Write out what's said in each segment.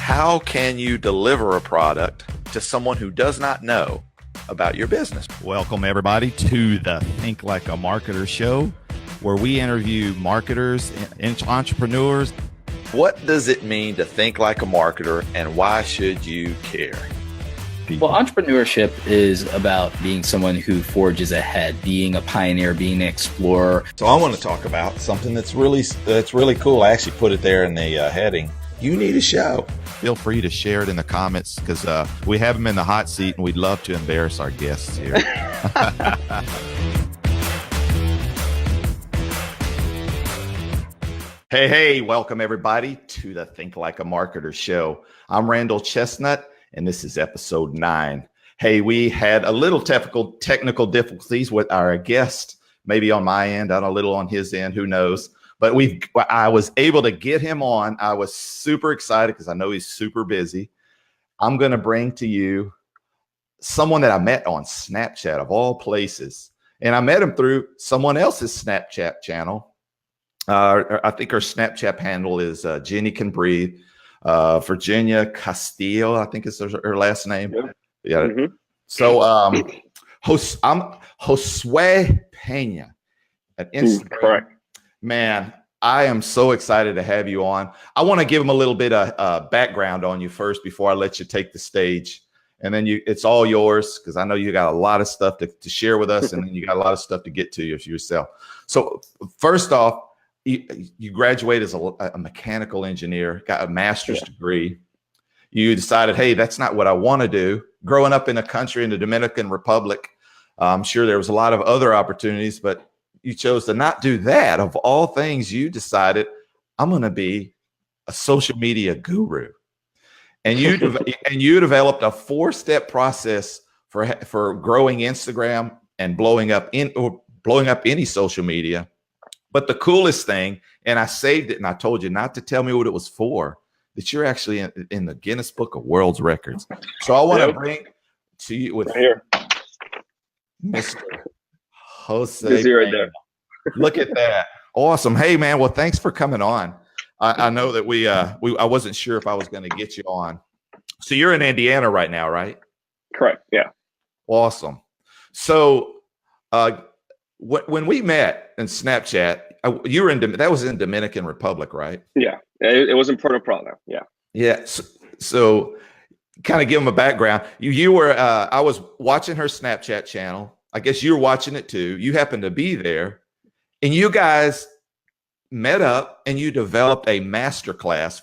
How can you deliver a product to someone who does not know about your business? Welcome, everybody, to the Think Like a Marketer show, where we interview marketers and entrepreneurs. What does it mean to think like a marketer, and why should you care? Well, entrepreneurship is about being someone who forges ahead, being a pioneer, being an explorer. So I want to talk about something that's really cool. I actually put it there in the heading. You need a show. Feel free to share it in the comments because we have them in the hot seat and we'd love to embarrass our guests here. Hey, welcome everybody to the Think Like a Marketer show. I'm Randall Chestnut and this is episode 9. Hey, we had a little technical difficulties with our guest, maybe on my end, a little on his end, who knows. But I was able to get him on. I was super excited because I know he's super busy. I'm going to bring to you someone that I met on Snapchat of all places. And I met him through someone else's Snapchat channel. I think her Snapchat handle is Jenny Can Breathe. Virginia Castillo, I think is her last name. Yeah. Mm-hmm. So I'm Josue Pena at Instagram. Correct. Man, I am so excited to have you on. I want to give them a little bit of background on you first before I let you take the stage. And then it's all yours because I know you got a lot of stuff to share with us, and then you got a lot of stuff to get to yourself. So first off, you graduated as a mechanical engineer, got a master's degree. You decided, hey, that's not what I want to do. Growing up in a country in the Dominican Republic, I'm sure there was a lot of other opportunities, but you chose to not do that. Of all things, you decided, I'm going to be a social media guru. And you developed a 4-step process for growing Instagram and blowing up any social media. But the coolest thing, and I saved it and I told you not to tell me what it was for, that you're actually in the Guinness Book of World Records. So I want to bring to you with Mr. Jose. Right there. Look at that. Awesome. Hey, man. Well, thanks for coming on. I know that I wasn't sure if I was going to get you on. So you're in Indiana right now, right? Correct. Yeah. Awesome. So when we met in Snapchat, you were that was in Dominican Republic, right? Yeah. It was in Puerto Plata. Yeah. Yeah. So kind of give them a background. You were, I was watching her Snapchat channel. I guess you were watching it too. You happened to be there, and you guys met up and you developed a masterclass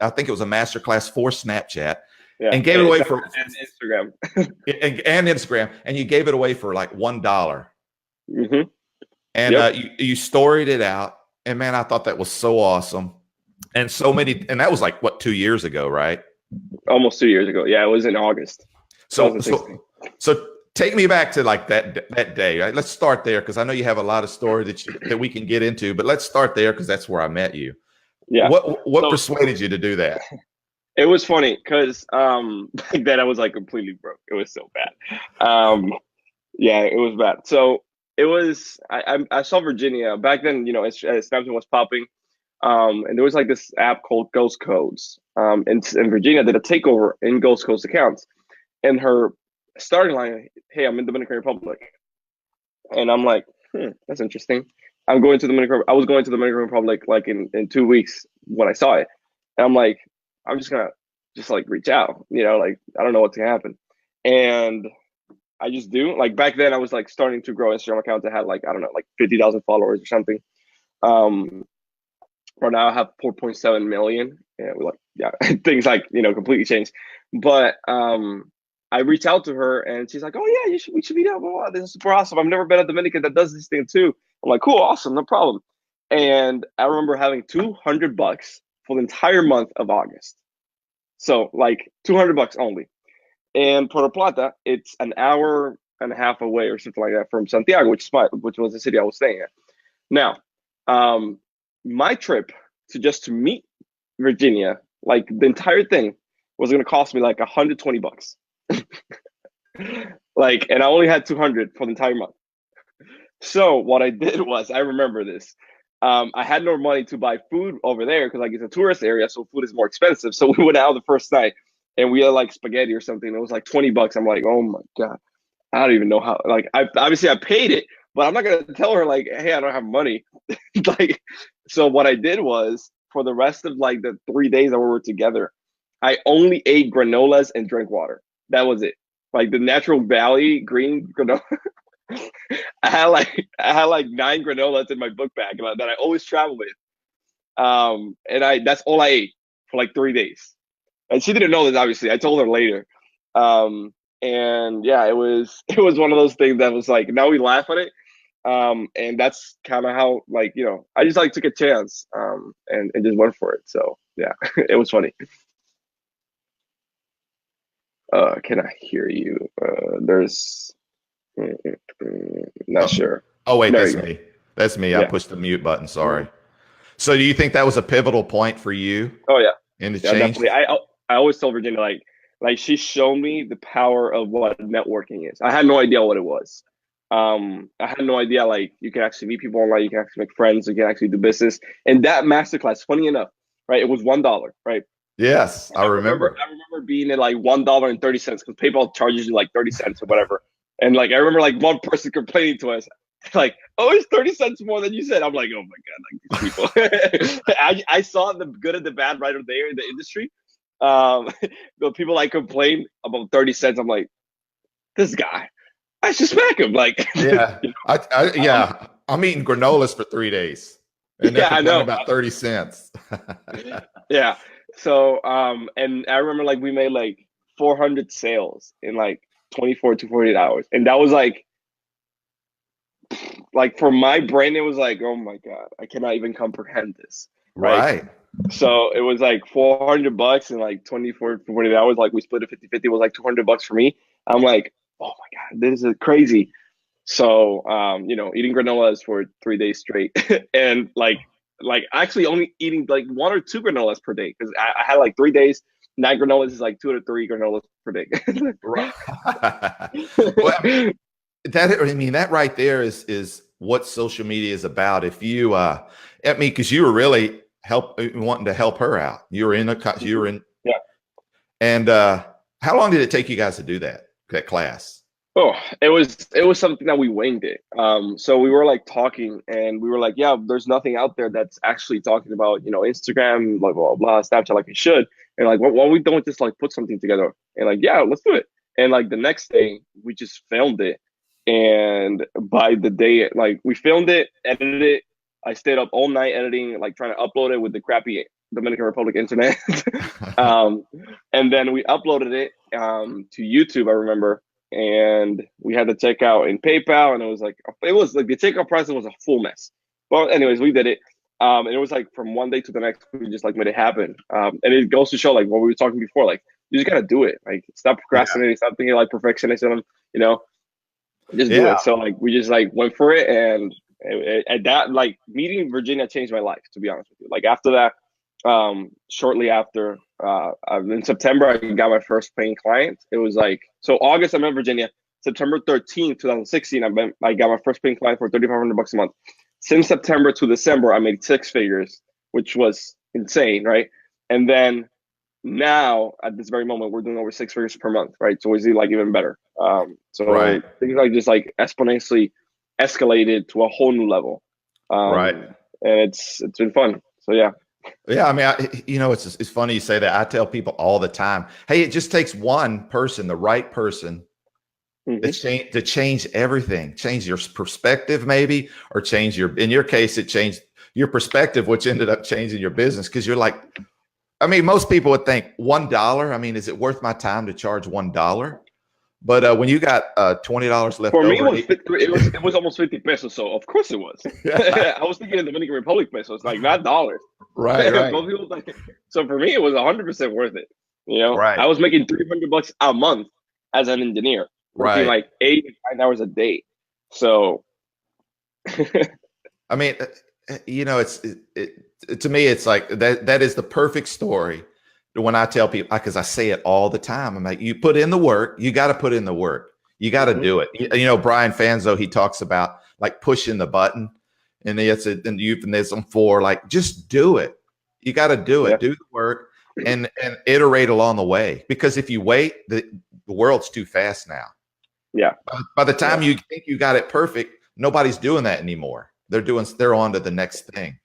I think it was a masterclass for Snapchat, and gave it away for Instagram and Instagram, and you gave it away for like $1. Mm-hmm. And you storied it out, and man, I thought that was so awesome, and and that was like what, 2 years ago, right? Almost 2 years ago. Yeah, it was in August. So take me back to like that day. Right? Let's start there because I know you have a lot of story that we can get into, but let's start there because that's where I met you. Yeah. What persuaded you to do that? It was funny because back then I was like completely broke. It was so bad. Yeah, it was bad. So it was. I saw Virginia back then. You know, Snapchat was popping, and there was like this app called Ghost Codes. And Virginia did a takeover in Ghost Codes accounts, and her starting line, hey, I'm in Dominican Republic. And I'm like, that's interesting. I was going to the Dominican Republic like in 2 weeks when I saw it. And I'm like, I'm just gonna like reach out, like I don't know what's gonna happen. And I just do. Like back then I was like starting to grow Instagram accounts that had like, I don't know, like 50,000 followers or something. Right now I have 4.7 million. Things like, completely changed. But I reached out to her and she's like, oh yeah, we should meet up. Oh, this is super awesome. I've never been a Dominican that does this thing too. I'm like, cool, awesome, no problem. And I remember having $200 for the entire month of August. So like $200 only. And Puerto Plata, it's an hour and a half away or something like that from Santiago, which was the city I was staying at. Now, my trip to meet Virginia, like the entire thing was going to cost me like $120. And I only had 200 for the entire month. So what I did was, I remember this. I had no money to buy food over there because like it's a tourist area, so food is more expensive. So we went out the first night and we had like spaghetti or something. It was like $20. I'm like, oh my God, I don't even know how. Like, I obviously I paid it, but I'm not gonna tell her like, hey, I don't have money. Like, so what I did was for the rest of like the 3 days that we were together, I only ate granolas and drank water. That was it. Like the Natural Valley green granola. I had like 9 granolas in my book bag that I always travel with. And that's all I ate for like 3 days. And she didn't know this, obviously. I told her later. And yeah, it was one of those things that was like, now we laugh at it. And that's kind of how, like, I just like took a chance and just went for it. So yeah, it was funny. Can I hear you? There's not sure. Oh, wait, There that's you go. me. That's me. I Yeah. pushed the mute button. Sorry. So do you think that was a pivotal point for you Oh yeah. in the Yeah, change? definitely. I always tell Virginia like she showed me the power of what networking is. I had no idea what it was. I had no idea like you can actually meet people online, you can actually make friends, you can actually do business. And that masterclass, funny enough, right? It was $1, right? Yes, I remember. I remember being at like $1.30 because PayPal charges you like 30 cents or whatever. And like I remember like one person complaining to us, like, oh, it's 30 cents more than you said. I'm like, oh my God, like these people. I saw the good and the bad right there in the industry. The people like complain about 30 cents. I'm like, this guy, I should smack him. Like, Yeah. I'm eating granolas for 3 days. And they're yeah, I complaining know. about 30 cents. Yeah. So, and I remember like we made like 400 sales in like 24 to 48 hours. And that was like for my brain, it was like, oh my God, I cannot even comprehend this. Right. So it was like $400 in like 24 to 48 hours. Like we split it 50-50. It was like $200 for me. I'm like, oh my God, this is crazy. So, eating granolas for 3 days straight and like actually only eating like 1 or 2 granolas per day. Cause I had like 3 days, 9 granolas is like 2 to 3 granolas per day. Right. Well, that right there is what social media is about. If you, because you were really wanting to help her out. You were in Yeah. And how long did it take you guys to do that class? Oh, it was something that we winged it. So we were like talking and we were like, yeah, there's nothing out there that's actually talking about, Instagram, blah, blah, blah, Snapchat like it should. And like, why we don't just like put something together and like, yeah, let's do it. And like the next day we just filmed it. And by the day, like we filmed it, edited it. I stayed up all night editing, like trying to upload it with the crappy Dominican Republic internet. And then we uploaded it to YouTube, I remember. And we had to check out in PayPal, and it was like the checkout process was a full mess. Well, anyways, we did it. And it was like from one day to the next, we just like made it happen. And it goes to show like what we were talking before, like you just gotta do it. Like stop procrastinating, stop thinking like perfectionism, just do it. So like we just like went for it, and that like meeting Virginia changed my life, to be honest with you. Like after that, shortly after, in September, I got my first paying client. It was like, so August, I'm in Virginia. September 13th, 2016, I got my first paying client for $3,500 a month. Since September to December, I made 6 figures, which was insane, right? And then now, at this very moment, we're doing over 6 figures per month, right? So it's like even better. Right. Things like just like exponentially escalated to a whole new level. Right. And it's been fun. So yeah. Yeah, I mean, it's funny you say that. I tell people all the time, hey, it just takes one person, the right person, to change everything, change your perspective, maybe, or in your case, it changed your perspective, which ended up changing your business. Because you're like, I mean, most people would think $1. I mean, is it worth my time to charge $1? But when you got $20 left for me, over, it was almost 50 pesos. So of course it was. I was thinking in Dominican Republic pesos, like not dollars. Right. Most people so for me, it was 100% worth it. Right. I was making $300 a month as an engineer, working like 8 to 9 hours a day. So, I mean, to me, it's like that is the perfect story. When I tell people, because I say it all the time, I'm like, you put in the work, you got to put in the work, you got to do it. Brian Fanzo, he talks about like pushing the button. and it's an euphemism for like, just do it. You got to do it, do the work, and iterate along the way. Because if you wait, the world's too fast now. Yeah. By the time you think you got it perfect, nobody's doing that anymore. They're on to the next thing.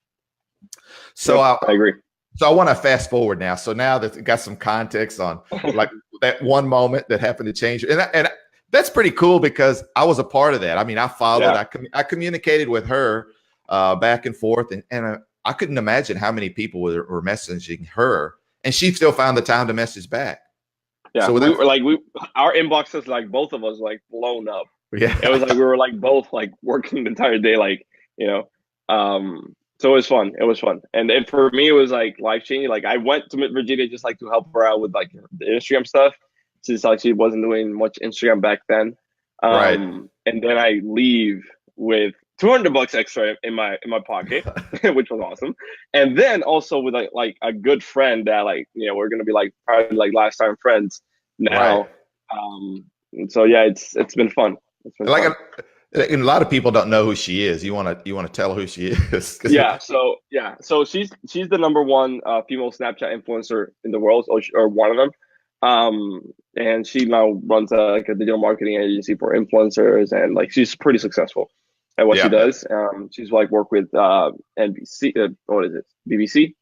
So I agree. So I want to fast forward now. So now that we got some context on like that one moment that happened to change, and that's pretty cool because I was a part of that. I mean, I followed. I communicated with her back and forth, and I couldn't imagine how many people were messaging her, and she still found the time to message back. Yeah, so our inboxes, like both of us, like blown up. Yeah, it was like we were like both like working the entire day, like So it was fun. It was fun, and for me, it was like life changing. Like I went to Virginia just like to help her out with like the Instagram stuff, since like she wasn't doing much Instagram back then. Right. And then I leave with $200 extra in my pocket, which was awesome. And then also with like a good friend that like we're gonna be like probably like lifetime friends now. Right. And so yeah, it's been fun. It's been like fun. And a lot of people don't know who she is. You want to tell her who she is? So she's the number one female Snapchat influencer in the world, or one of them. And she now runs like a digital marketing agency for influencers, and like she's pretty successful at what she does. She's like worked with NBC, what is it? BBC,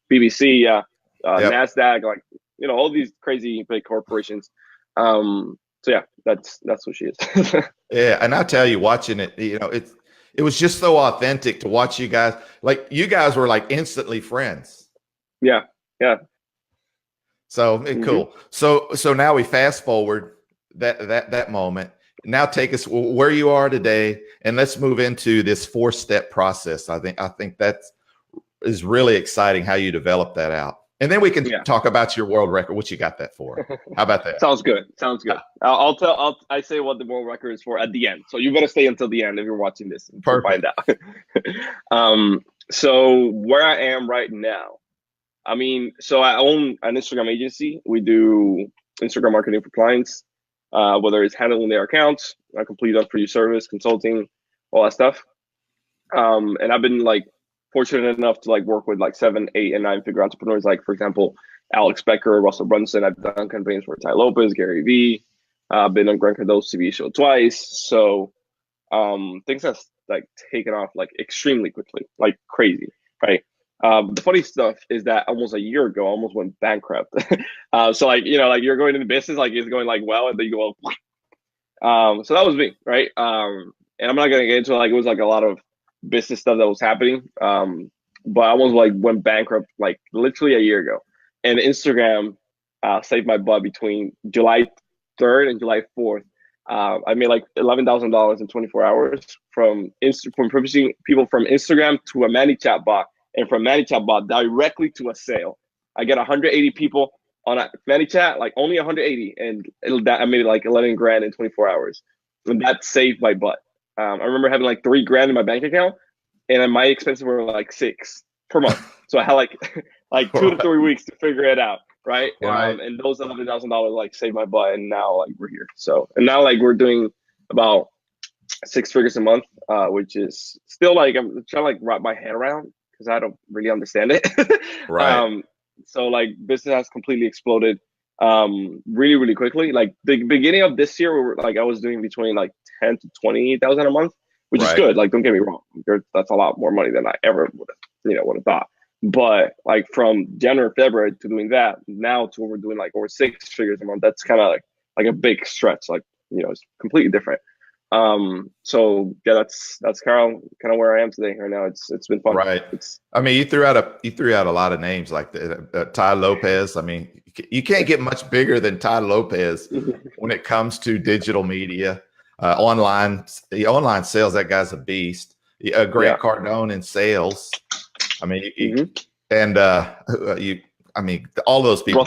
NASDAQ, like all these crazy big corporations. So yeah, that's what she is. Yeah, and I tell you, watching it, it was just so authentic to watch you guys. Like you guys were like instantly friends. Yeah. So cool. So now we fast forward that moment. Now take us where you are today, and let's move into this 4-step process. I think that is really exciting how you develop that out. And then we can talk about your world record. What you got that for? How about that? Sounds good. I say what the world record is for at the end. So you better stay until the end if you're watching this to find out. So where I am right now, I mean, so I own an Instagram agency. We do Instagram marketing for clients, whether it's handling their accounts, a complete up for you service, consulting, all that stuff. And I've been like fortunate enough to like work with like 7, 8, and 9 figure entrepreneurs. Like for example, Alex Becker, Russell Brunson. I've done campaigns for Ty Lopez, Gary Vee. I've been on Grant Cardone's TV show twice. So things have like taken off like extremely quickly, like crazy, right? The funny stuff is that almost a year ago, I almost went bankrupt. So like like you're going into business, like it's going like well, and then you go, so that was me, right? And I'm not gonna get into it. Like it was like a lot of business stuff that was happening, but I almost like went bankrupt like literally a year ago. And Instagram saved my butt between July 3rd and July 4th. I made like $11,000 in 24 hours from purchasing people from Instagram to a ManyChat bot, and from ManyChat bot directly to a sale. I get 180 people on a ManyChat, like only 180, and I made like 11 grand in 24 hours, and that saved my butt. I remember having like $3,000 in my bank account, and my expenses were like $6,000 per month. So I had like 2 to 3 weeks to figure it out, right? And those $11,000 like saved my butt, and now like we're here. So and now like we're doing about 6 figures a month, which is still like I'm trying to like wrap my head around because I don't really understand it. Right. So like business has completely exploded really, really quickly. Like the beginning of this year, we were like I was doing between like 10 to 20,000 a month, which is good. Like don't get me wrong, that's a lot more money than I ever would have thought. But like from January, February to doing that now to we're doing like over 6 figures a month, that's kind of like a big stretch. Like it's completely different. So yeah, that's kind of where I am today. Right now, it's been fun. Right. I mean, you threw out a lot of names like Ty Lopez. I mean, you can't get much bigger than Ty Lopez when it comes to digital media, online sales. That guy's a beast. Grant Cardone in sales. I mean, and I mean, all those people.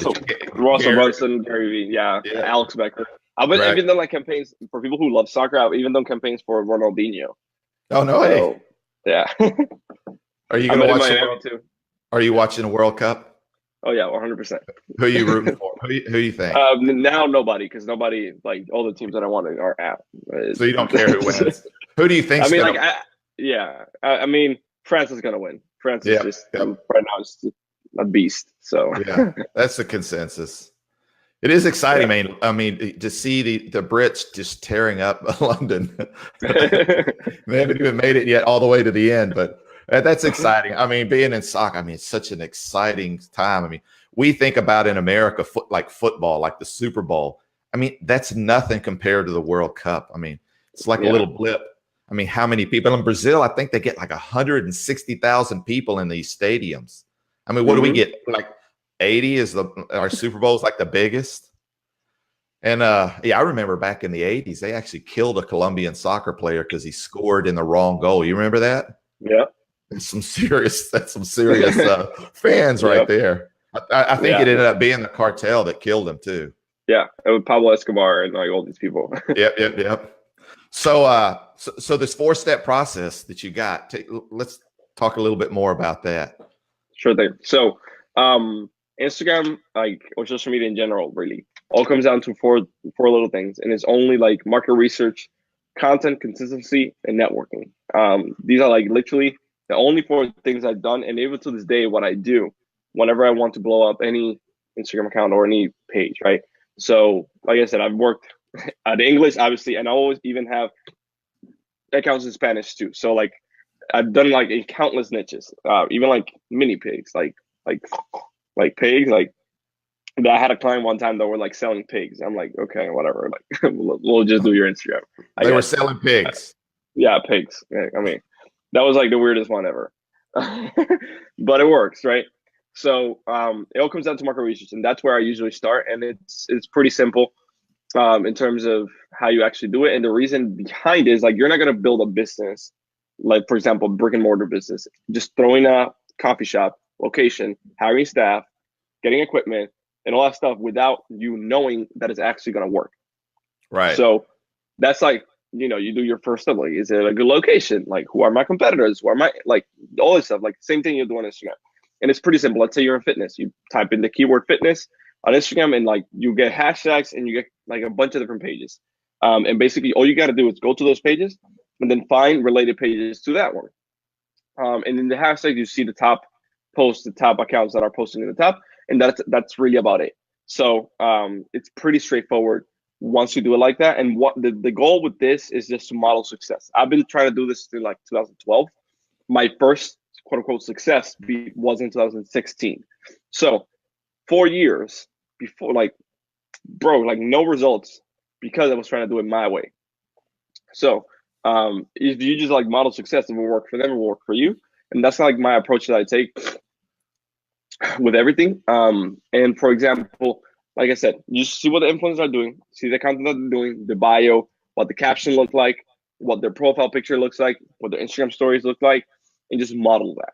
Russell Brunson, Gary Vee, Alex Becker. I've even done like campaigns for people who love soccer. I've even done campaigns for Ronaldinho. Oh no! So, yeah. Are you gonna watch too? Are you watching the World Cup? Oh yeah, 100%. Who are you rooting for? Who you think? Now nobody, because nobody like all the teams that I wanted are out. So you don't care who wins. Who do you think? I mean, I mean, France is gonna win. France is Yeah, just yeah, right now is a beast. So yeah. That's the consensus. It is exciting, Yeah. man. I mean, to see the Brits just tearing up London. They haven't even made it yet all the way to the end, but that's exciting. I mean, being in soccer, I mean, it's such an exciting time. I mean, we think about in America like football, like the Super Bowl. I mean, that's nothing compared to the World Cup. I mean, it's like a Yeah. little blip. I mean, how many people in Brazil? I think they get like 160,000 people in these stadiums. I mean, what do we Mhm. get? Like 80 is our Super Bowl is like the biggest. And yeah, I remember back in the 80s, they actually killed a Colombian soccer player because he scored in the wrong goal. You remember that? Yeah. That's some serious fans right Yep. there. I think Yeah. it ended up being the cartel that killed him too. Yeah. It was Pablo Escobar and like all these people. Yep. So this 4-step process that you got, let's talk a little bit more about that. Sure thing. So, Instagram, like, or social media in general, really all comes down to four little things, and it's only like market research, content consistency, and networking. These are like literally the only four things I've done, and even to this day, what I do whenever I want to blow up any Instagram account or any page, right? So, like I said, I've worked at English, obviously, and I always even have accounts in Spanish too. So, like, I've done like in countless niches, even like mini pigs, like pigs. Like I had a client one time that were like selling pigs. I'm like, okay, whatever. Like we'll just do your Instagram. They were selling pigs. Yeah, pigs. Yeah, I mean, that was like the weirdest one ever, but it works, right? So it all comes down to market research, and that's where I usually start. And it's pretty simple in terms of how you actually do it. And the reason behind it is like you're not gonna build a business, like for example, brick and mortar business, just throwing a coffee shop location, hiring staff, getting equipment, and all that stuff without you knowing that it's actually gonna work. Right. So that's like, you do your first study. Like, is it a good location? Like, who are my competitors? Who are my, like, all this stuff. Like, same thing you do on Instagram. And it's pretty simple. Let's say you're in fitness. You type in the keyword fitness on Instagram, and like you get hashtags, and you get like a bunch of different pages. And basically, all you got to do is go to those pages and then find related pages to that one. And in the hashtag, you see the top posts, the top accounts that are posting in the top, and that's really about it. So it's pretty straightforward once you do it like that. And what the goal with this is just to model success. I've been trying to do this since like 2012. My first quote unquote success was in 2016. So 4 years before, like, bro, like no results because I was trying to do it my way. So if you just like model success, it will work for them, it will work for you. And that's like my approach that I take with everything. And for example, like I said, you see what the influencers are doing, see the content that they're doing, the bio, what the caption looks like, what their profile picture looks like, what their Instagram stories look like, and just model that.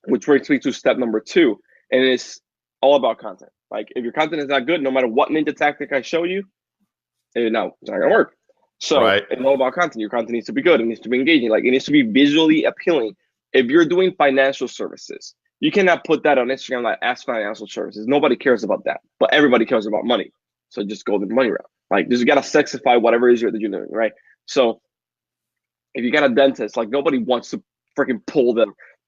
Which brings me to step number 2, and it's all about content. Like if your content is not good, no matter what ninja tactic I show you, it's not gonna work. So It's all about content. Your content needs to be good. It needs to be engaging. Like it needs to be visually appealing. If you're doing financial services, you cannot put that on Instagram like ask financial services. Nobody cares about that, but everybody cares about money. So just go the money route. Like just you gotta sexify whatever it is that you're doing, right? So if you got a dentist, like nobody wants to freaking pull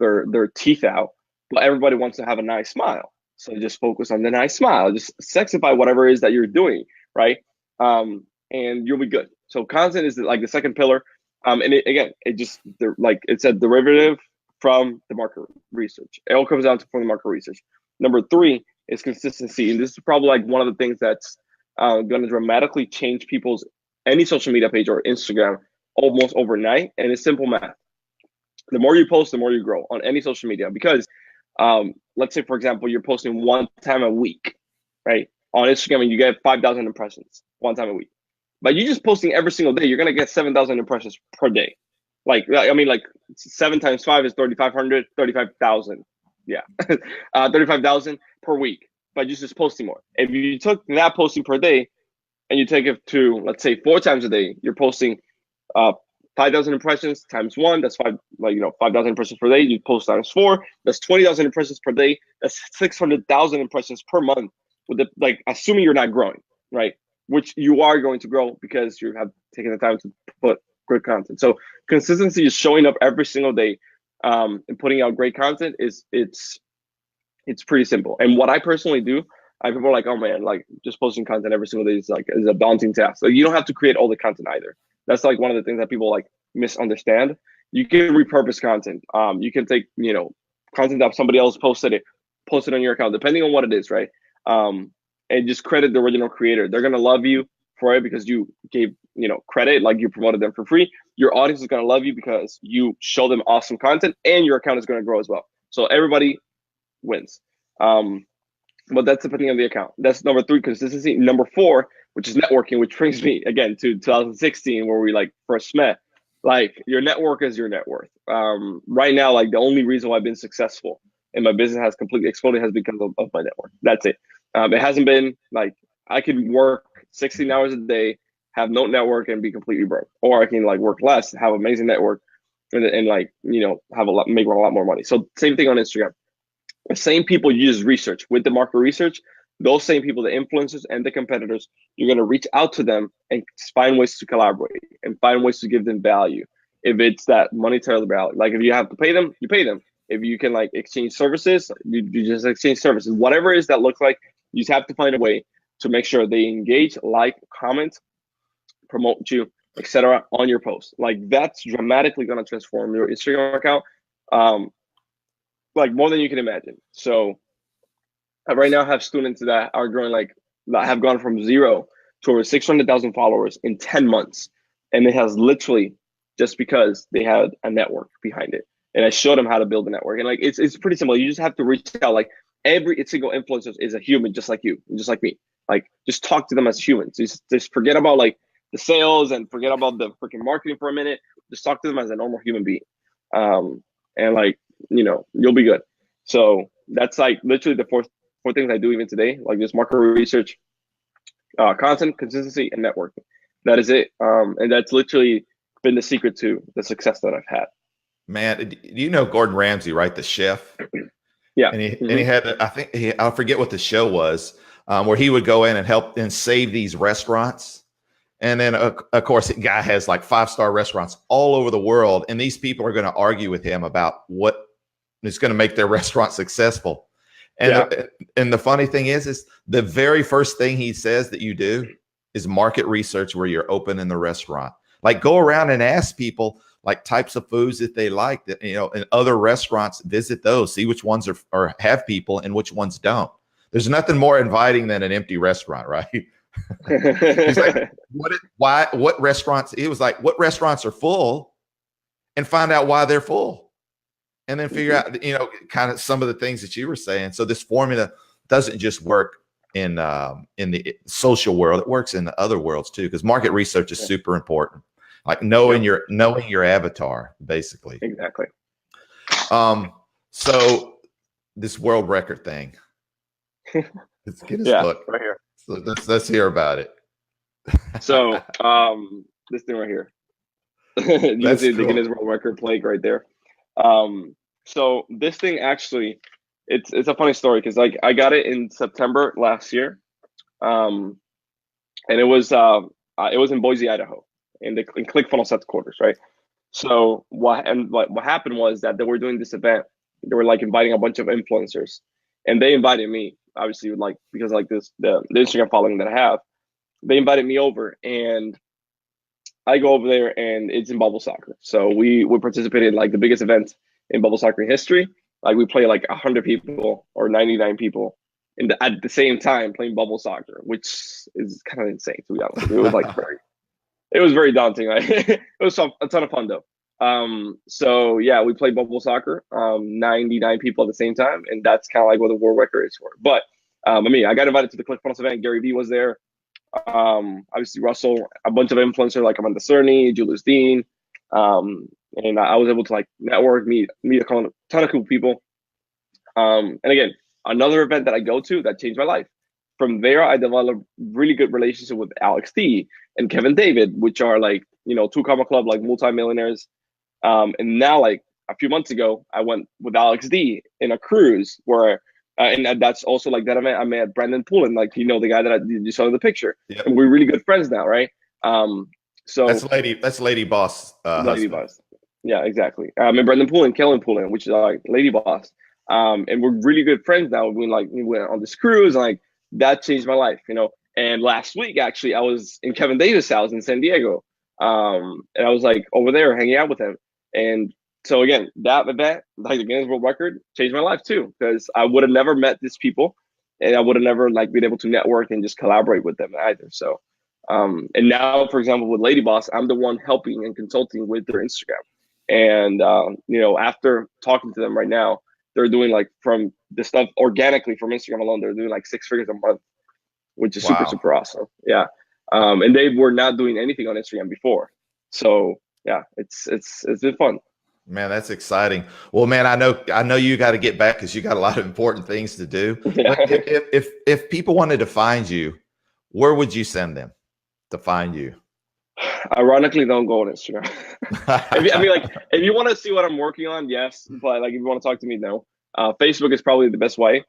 their teeth out, but everybody wants to have a nice smile. So just focus on the nice smile. Just sexify whatever it is that you're doing, right? And you'll be good. So content is like the second pillar. And it's a derivative from the market research. It all comes down to from the market research. Number 3 is consistency. And this is probably like one of the things that's going to dramatically change people's any social media page or Instagram almost overnight. And it's simple math. The more you post, the more you grow on any social media. Because let's say, for example, you're posting one time a week, right? On Instagram, and you get 5,000 impressions one time a week. But you just posting every single day, you're going to get 7,000 impressions per day. Like 7 times 5 is 3,500, 35,000. Yeah. 35,000 per week. But you're just posting more. If you took that posting per day and you take it to, let's say, 4 times a day, you're posting 5,000 impressions times 1. That's 5,000 impressions per day. You post times 4. That's 20,000 impressions per day. That's 600,000 impressions per month. Assuming you're not growing, right? Which you are going to grow because you have taken the time to put good content. So consistency is showing up every single day, and putting out great content it's pretty simple. And what I personally do, people are like, oh man, like just posting content every single day is a daunting task. Like you don't have to create all the content either. That's like one of the things that people like misunderstand. You can repurpose content. You can take, content that somebody else posted on your account, depending on what it is, right? And just credit the original creator. They're gonna love you for it because you gave, credit, like you promoted them for free. Your audience is gonna love you because you show them awesome content, and your account is gonna grow as well. So everybody wins. But that's depending on the account. That's number 3, consistency. Number 4, which is networking, which brings me again to 2016, where we like first met. Like your network is your net worth. Right now, like the only reason why I've been successful and my business has completely exploded has because of my network. That's it. It hasn't been like I could work 16 hours a day, have no network, and be completely broke, or I can like work less, have amazing network, and like have make a lot more money. So same thing on Instagram. The same people you just research with the market research, those same people, the influencers and the competitors, you're going to reach out to them and find ways to collaborate and find ways to give them value. If it's that monetary value, like if you have to pay them, you pay them. If you can like exchange services, you just exchange services. Whatever it is that looks like, you just have to find a way to make sure they engage, like, comment, promote you, etc. on your post. Like that's dramatically going to transform your Instagram account. Like more than you can imagine. So I right now have students that are growing, like that have gone from 0 to over 600,000 followers in 10 months. And it has literally just because they had a network behind it. And I showed them how to build a network. And like, it's pretty simple. You just have to reach out. Like every single influencer is a human, just like you, just like me. Like just talk to them as humans. Just forget about like the sales and forget about the freaking marketing for a minute. Just talk to them as a normal human being. And like, you'll be good. So that's like literally the four things I do even today, like just market research, content, consistency, and networking. That is it. And that's literally been the secret to the success that I've had. Man, you know Gordon Ramsay, right? The chef. Yeah. And he had, I forget what the show was, where he would go in and help and save these restaurants. And then, of course, the guy has like 5-star restaurants all over the world. And these people are going to argue with him about what is going to make their restaurant successful. And, and the funny thing is the very first thing he says that you do is market research where you're opening the restaurant. Like go around and ask people like types of foods that they like that, in other restaurants, visit those, see which ones are have people and which ones don't. There's nothing more inviting than an empty restaurant, right? He's like, what restaurants? He was like, what restaurants are full, and find out why they're full, and then figure out, kind of some of the things that you were saying. So this formula doesn't just work in the social world; it works in the other worlds too. Because market research is super important, like knowing your avatar, basically. Exactly. So this world record thing. Let's get his book right here. So let's hear about it. So this thing right here. You can see the Guinness World Record plaque right there. So this thing actually, it's a funny story because like I got it in September last year, and it was in Boise, Idaho, in ClickFunnels headquarters, right? So what happened was that they were doing this event. They were like inviting a bunch of influencers, and they invited me. Obviously, like because like the Instagram following that I have, they invited me over, and I go over there, and it's in bubble soccer. So we participated in like the biggest event in bubble soccer history. Like we play like 100 people or 99 people at the same time playing bubble soccer, which is kind of insane to be honest. It was like it was very daunting. Like, it was a ton of fun though. So yeah, we played bubble soccer, 99 people at the same time, and that's kind of like what the world record is for. But I got invited to the ClickFunnels event. Gary Vee was there. Obviously Russell, a bunch of influencers like Amanda Cerny, Julius Dean, and I was able to like network, meet a ton of cool people. And again, another event that I go to that changed my life. From there, I developed really good relationship with Alex T and Kevin David, which are like, Two Comma Club, like multimillionaires. And now, like a few months ago, I went with Alex D in a cruise where, and that's also like that event. I met Brandon Poulin, like, the guy that you saw in the picture. Yep. And we're really good friends now, right? So that's Lady Boss. Lady Boss. Yeah, exactly. And Brendan Poulin, Kellen Poulin, which is like Lady Boss. And we're really good friends now. We went on this cruise, and like that changed my life, you know. And last week, actually, I was in Kevin Davis' house in San Diego, and I was like over there hanging out with him. And so again, that event, like the Guinness World Record, changed my life too, because I would have never met these people, and I would have never like been able to network and just collaborate with them either. So, and now, for example, with Lady Boss, I'm the one helping and consulting with their Instagram. And you know, after talking to them right now, they're doing like from the stuff organically from Instagram alone, they're doing like 6 figures a month, which is super, Wow. super awesome. Yeah. And they were not doing anything on Instagram before. So yeah, it's been fun. Man, that's exciting. Well, man, I know you got to get back because you got a lot of important things to do. Yeah. But if people wanted to find you, where would you send them to find you? Ironically, don't go on Instagram. I mean, like, if you want to see what I'm working on, yes. But like, if you want to talk to me, no. Facebook is probably the best way.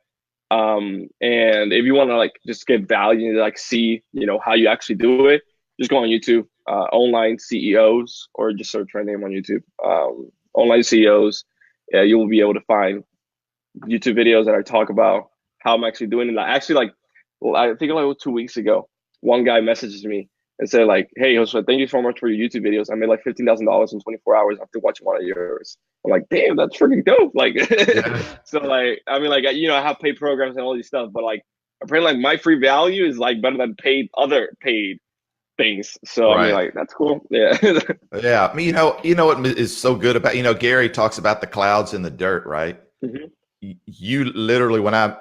And if you want to like just get value and like see, you know, how you actually do it, just go on YouTube, online CEOs, or just search my name on YouTube. Online CEOs. Yeah, you will be able to find YouTube videos that I talk about how I'm actually doing it. Like, actually, like, well, I think like 2 weeks ago, one guy messages me and said like, "Hey, Josue, thank you so much for your YouTube videos. I made like $15,000 in 24 hours after watching one of yours." I'm like, "Damn, that's freaking dope!" Like, Yeah. so like, I mean, like, you know, I have paid programs and all these stuff, but like, apparently, like, my free value is like better than other paid things. So I mean, Right. like, that's cool. Yeah. Yeah. I mean, you know what is so good about, you know, Gary talks about the clouds in the dirt, right? Mhm. You literally, when I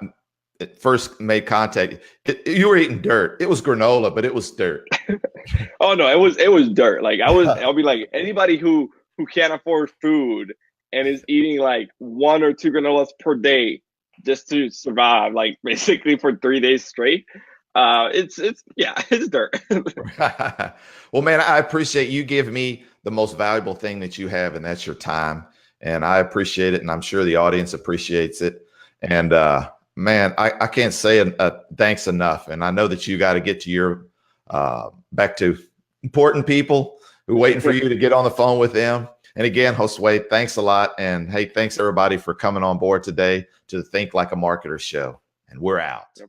first made contact, you were eating dirt. It was granola, but it was dirt. Oh no, it was dirt. Like I'll be like anybody who can't afford food and is eating like 1 or 2 granolas per day just to survive, like basically for 3 days straight. It's yeah, it's dirt. Well, man, I appreciate you giving me the most valuable thing that you have, and that's your time. And I appreciate it, and I'm sure the audience appreciates it. And man, I can't say thanks enough. And I know that you got to get to your back to important people who are waiting for you to get on the phone with them. And again, Josue, thanks a lot. And hey, thanks everybody for coming on board today to the Think Like a Marketer show. And we're out.